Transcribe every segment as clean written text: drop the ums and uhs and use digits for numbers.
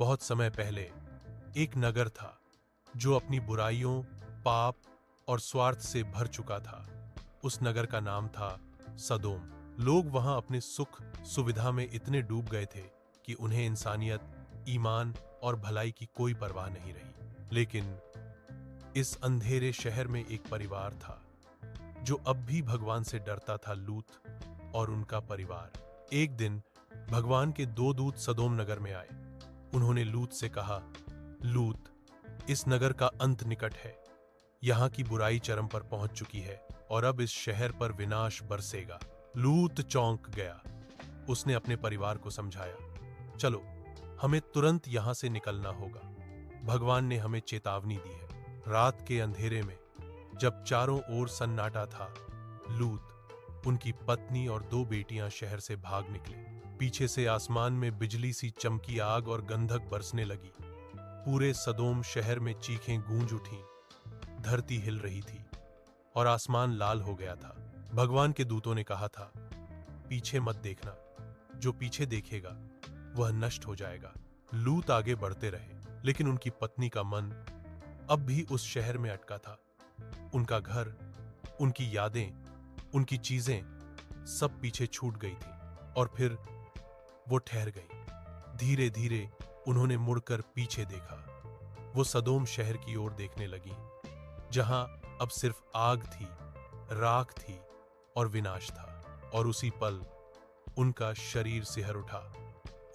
बहुत समय पहले एक नगर था जो अपनी बुराइयों, पाप और स्वार्थ से भर चुका था। उस नगर का नाम था सदोम। लोग वहां अपने सुख सुविधा में इतने डूब गए थे कि उन्हें इंसानियत, ईमान और भलाई की कोई परवाह नहीं रही। लेकिन इस अंधेरे शहर में एक परिवार था जो अब भी भगवान से डरता था, लूत और उनका परिवार। एक दिन भगवान के दो दूत सदोम नगर में आए। उन्होंने लूत से कहा, लूत, इस नगर का अंत निकट है। यहाँ की बुराई चरम पर पहुंच चुकी है और अब इस शहर पर विनाश बरसेगा। लूत चौंक गया। उसने अपने परिवार को समझाया, चलो, हमें तुरंत यहां से निकलना होगा। भगवान ने हमें चेतावनी दी है। रात के अंधेरे में जब चारों ओर सन्नाटा था, लूत, उनकी पत्नी और दो बेटियां शहर से भाग निकले। पीछे से आसमान में बिजली सी चमकी, आग और गंधक बरसने लगी। पूरे सदोम शहर में चीखें गूंज उठीं, धरती हिल रही थी और आसमान लाल हो गया था। भगवान के दूतों ने कहा था, पीछे मत देखना, जो पीछे देखेगा वह नष्ट हो जाएगा। लूत आगे बढ़ते रहे, लेकिन उनकी पत्नी का मन अब भी उस शहर में अटका था। उनका घर, उनकी यादें, उनकी चीजें सब पीछे छूट गई थी और फिर वो ठहर गई। धीरे धीरे उन्होंने मुड़कर पीछे देखा। वो सदोम शहर की ओर देखने लगी, जहां अब सिर्फ आग थी, राख थी और विनाश था। और उसी पल उनका शरीर सिहर उठा,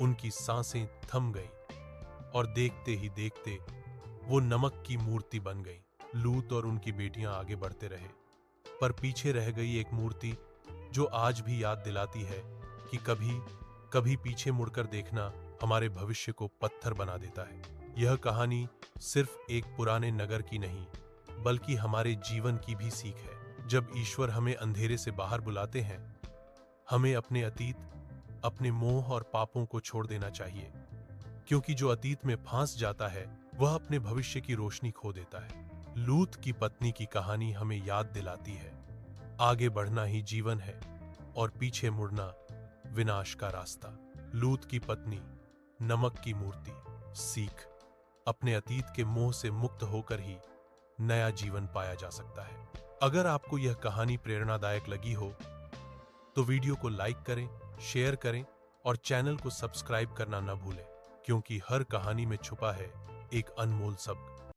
उनकी सांसें थम गईं और देखते ही देखते वो नमक की मूर्ति बन गई। लूत और उनकी बेटियां आगे बढ़ते रहे, पर पीछे रह गई एक मूर्ति जो आज भी याद दिलाती है कि कभी कभी पीछे मुड़कर देखना हमारे भविष्य को पत्थर बना देता है। यह कहानी सिर्फ एक पुराने नगर की नहीं, बल्कि हमारे जीवन की भी सीख है। जब ईश्वर हमें अंधेरे से बाहर बुलाते हैं, हमें अपने अतीत, अपने मोह और पापों को छोड़ देना चाहिए, क्योंकि जो अतीत में फंस जाता है वह अपने भविष्य की रोशनी खो देता है। लूत की पत्नी की कहानी हमें याद दिलाती है, आगे बढ़ना ही जीवन है और पीछे मुड़ना विनाश का रास्ता। लूत की पत्नी, नमक की मूर्ति। सीख, अपने अतीत के मोह से मुक्त होकर ही नया जीवन पाया जा सकता है। अगर आपको यह कहानी प्रेरणादायक लगी हो तो वीडियो को लाइक करें, शेयर करें और चैनल को सब्सक्राइब करना न भूलें, क्योंकि हर कहानी में छुपा है एक अनमोल सबक।